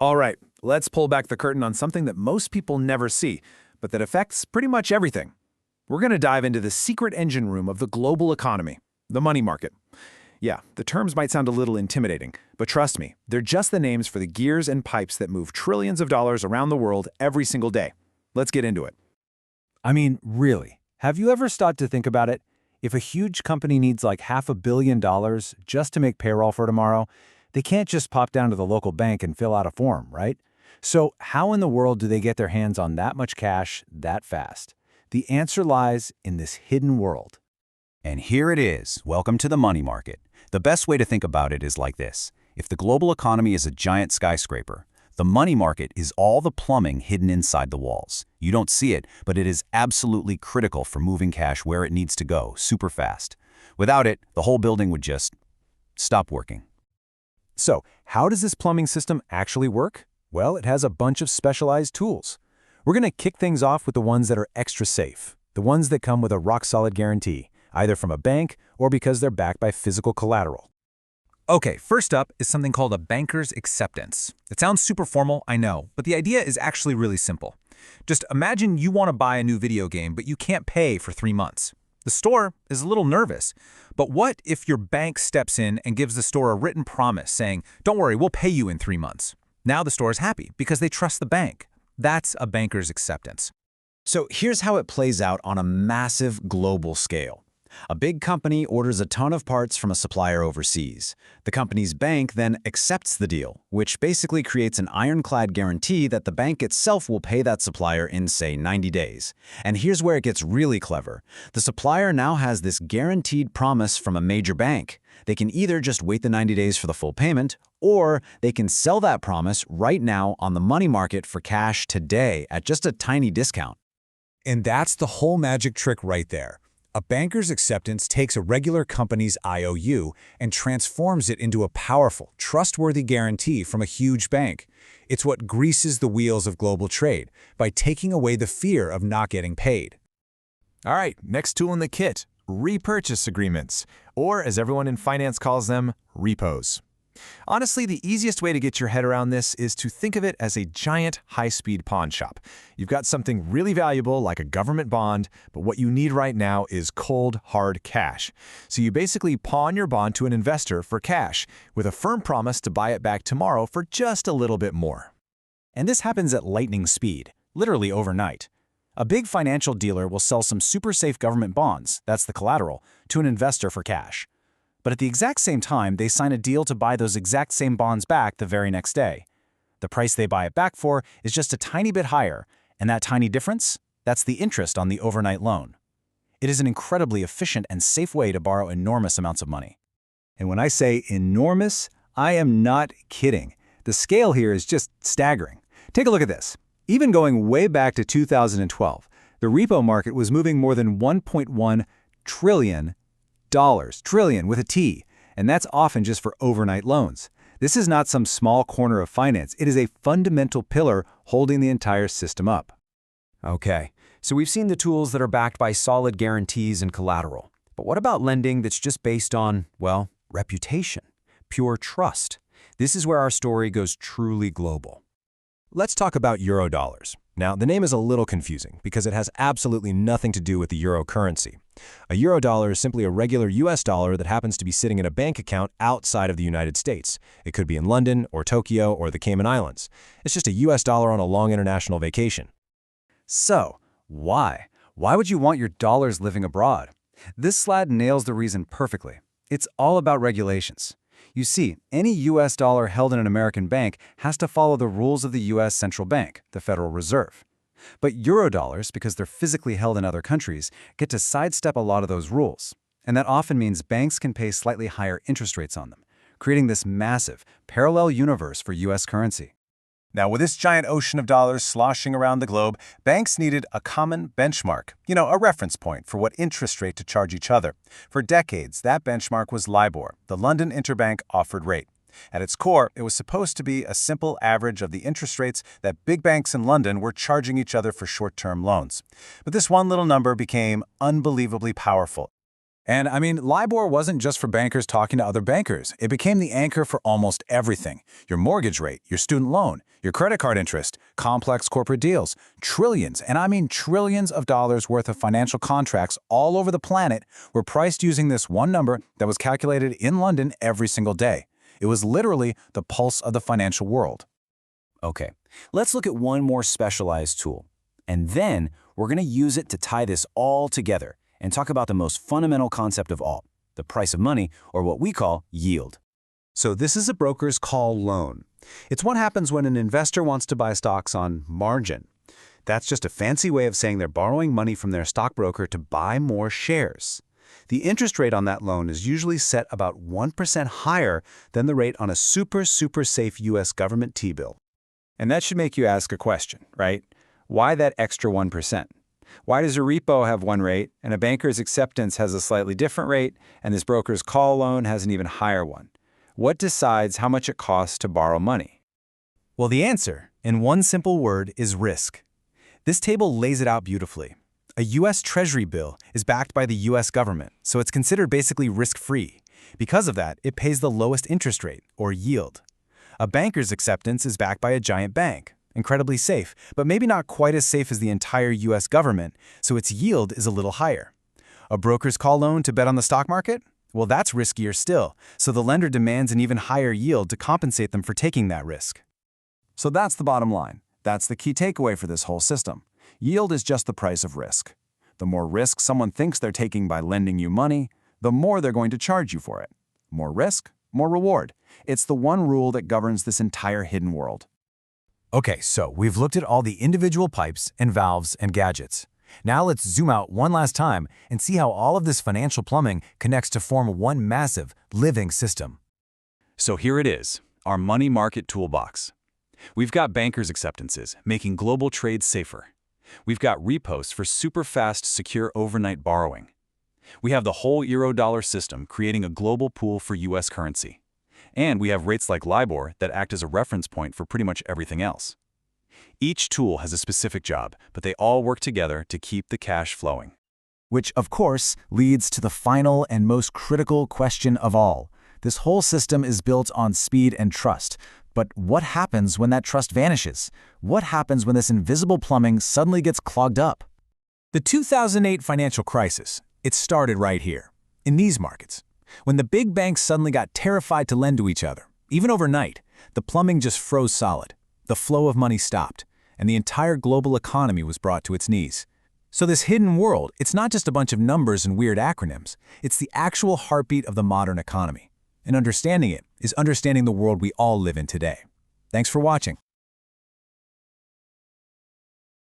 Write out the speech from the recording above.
All right, let's pull back the curtain on something that most people never see, but that affects pretty much everything. We're going to dive into the secret engine room of the global economy, the money market. Yeah, the terms might sound a little intimidating, but trust me, they're just the names for the gears and pipes that move trillions of dollars around the world every single day. Let's get into it. I mean, really, have you ever stopped to think about it? If a huge company needs like $500 million just to make payroll for tomorrow, they can't just pop down to the local bank and fill out a form, right? So how in the world do they get their hands on that much cash that fast? The answer lies in this hidden world. And here it is. Welcome to the money market. The best way to think about it is like this. If the global economy is a giant skyscraper, the money market is all the plumbing hidden inside the walls. You don't see it, but it is absolutely critical for moving cash where it needs to go, super fast. Without it, the whole building would just stop working. So, how does this plumbing system actually work? Well, it has a bunch of specialized tools. We're going to kick things off with the ones that are extra safe, the ones that come with a rock-solid guarantee, either from a bank or because they're backed by physical collateral. Okay, first up is something called a banker's acceptance. It sounds super formal, I know, but the idea is actually really simple. Just imagine you want to buy a new video game, but you can't pay for 3 months. The store is a little nervous, but what if your bank steps in and gives the store a written promise saying, "Don't worry, we'll pay you in 3 months." Now the store is happy because they trust the bank. That's a banker's acceptance. So here's how it plays out on a massive global scale. A big company orders a ton of parts from a supplier overseas. The company's bank then accepts the deal, which basically creates an ironclad guarantee that the bank itself will pay that supplier in, say, 90 days. And here's where it gets really clever. The supplier now has this guaranteed promise from a major bank. They can either just wait the 90 days for the full payment, or they can sell that promise right now on the money market for cash today at just a tiny discount. And that's the whole magic trick right there. A banker's acceptance takes a regular company's IOU and transforms it into a powerful, trustworthy guarantee from a huge bank. It's what greases the wheels of global trade by taking away the fear of not getting paid. All right, next tool in the kit, repurchase agreements, or as everyone in finance calls them, repos. Honestly, the easiest way to get your head around this is to think of it as a giant high-speed pawn shop. You've got something really valuable like a government bond, but what you need right now is cold, hard cash. So you basically pawn your bond to an investor for cash, with a firm promise to buy it back tomorrow for just a little bit more. And this happens at lightning speed, literally overnight. A big financial dealer will sell some super safe government bonds, that's the collateral, to an investor for cash. But at the exact same time, they sign a deal to buy those exact same bonds back the very next day. The price they buy it back for is just a tiny bit higher, and that tiny difference, that's the interest on the overnight loan. It is an incredibly efficient and safe way to borrow enormous amounts of money. And when I say enormous, I am not kidding. The scale here is just staggering. Take a look at this. Even going way back to 2012, the repo market was moving more than $1.1 trillion. Trillion with a T, and that's often just for overnight loans. This is not some small corner of finance. It is a fundamental pillar holding the entire system up. Okay, so we've seen the tools that are backed by solid guarantees and collateral. But what about lending that's just based on, well, reputation, pure trust? This is where our story goes truly global. Let's talk about Eurodollars. Now, the name is a little confusing because it has absolutely nothing to do with the euro currency. A Eurodollar is simply a regular US dollar that happens to be sitting in a bank account outside of the United States. It could be in London or Tokyo or the Cayman Islands. It's just a US dollar on a long international vacation. So, why? Why would you want your dollars living abroad? This slide nails the reason perfectly. It's all about regulations. You see, any US dollar held in an American bank has to follow the rules of the US Central Bank, the Federal Reserve. But Eurodollars, because they're physically held in other countries, get to sidestep a lot of those rules. And that often means banks can pay slightly higher interest rates on them, creating this massive, parallel universe for US currency. Now, with this giant ocean of dollars sloshing around the globe, banks needed a common benchmark, a reference point for what interest rate to charge each other. For decades, that benchmark was LIBOR, the London Interbank Offered Rate. At its core, it was supposed to be a simple average of the interest rates that big banks in London were charging each other for short-term loans. But this one little number became unbelievably powerful. And I mean, LIBOR wasn't just for bankers talking to other bankers. It became the anchor for almost everything. Your mortgage rate, your student loan, your credit card interest, complex corporate deals, trillions, and I mean trillions of dollars worth of financial contracts all over the planet were priced using this one number that was calculated in London every single day. It was literally the pulse of the financial world. Okay, let's look at one more specialized tool. And then we're going to use it to tie this all together and talk about the most fundamental concept of all, the price of money, or what we call yield. So this is a broker's call loan. It's what happens when an investor wants to buy stocks on margin. That's just a fancy way of saying they're borrowing money from their stockbroker to buy more shares. The interest rate on that loan is usually set about 1% higher than the rate on a super safe U.S. government T-bill. And that should make you ask a question, right? Why that extra 1%? Why does a repo have one rate, and a banker's acceptance has a slightly different rate, and this broker's call loan has an even higher one? What decides how much it costs to borrow money? Well, the answer, in one simple word, is risk. This table lays it out beautifully. A U.S. Treasury bill is backed by the U.S. government, so it's considered basically risk-free. Because of that, it pays the lowest interest rate, or yield. A banker's acceptance is backed by a giant bank. Incredibly safe, but maybe not quite as safe as the entire U.S. government, so its yield is a little higher. A broker's call loan to bet on the stock market? Well, that's riskier still, so the lender demands an even higher yield to compensate them for taking that risk. So that's the bottom line. That's the key takeaway for this whole system. Yield is just the price of risk. The more risk someone thinks they're taking by lending you money, the more they're going to charge you for it. More risk, more reward. It's the one rule that governs this entire hidden world. Okay, so we've looked at all the individual pipes and valves and gadgets. Now let's zoom out one last time and see how all of this financial plumbing connects to form one massive, living system. So here it is, our money market toolbox. We've got bankers' acceptances, making global trade safer. We've got repos for super fast, secure overnight borrowing. We have the whole euro-dollar system creating a global pool for U.S. currency. And we have rates like LIBOR that act as a reference point for pretty much everything else. Each tool has a specific job, but they all work together to keep the cash flowing. Which, of course, leads to the final and most critical question of all. This whole system is built on speed and trust. But what happens when that trust vanishes? What happens when this invisible plumbing suddenly gets clogged up? The 2008 financial crisis, it started right here, in these markets. When the big banks suddenly got terrified to lend to each other, even overnight, the plumbing just froze solid. The flow of money stopped, and the entire global economy was brought to its knees. So this hidden world, it's not just a bunch of numbers and weird acronyms. It's the actual heartbeat of the modern economy. And understanding it is understanding the world we all live in today. Thanks for watching.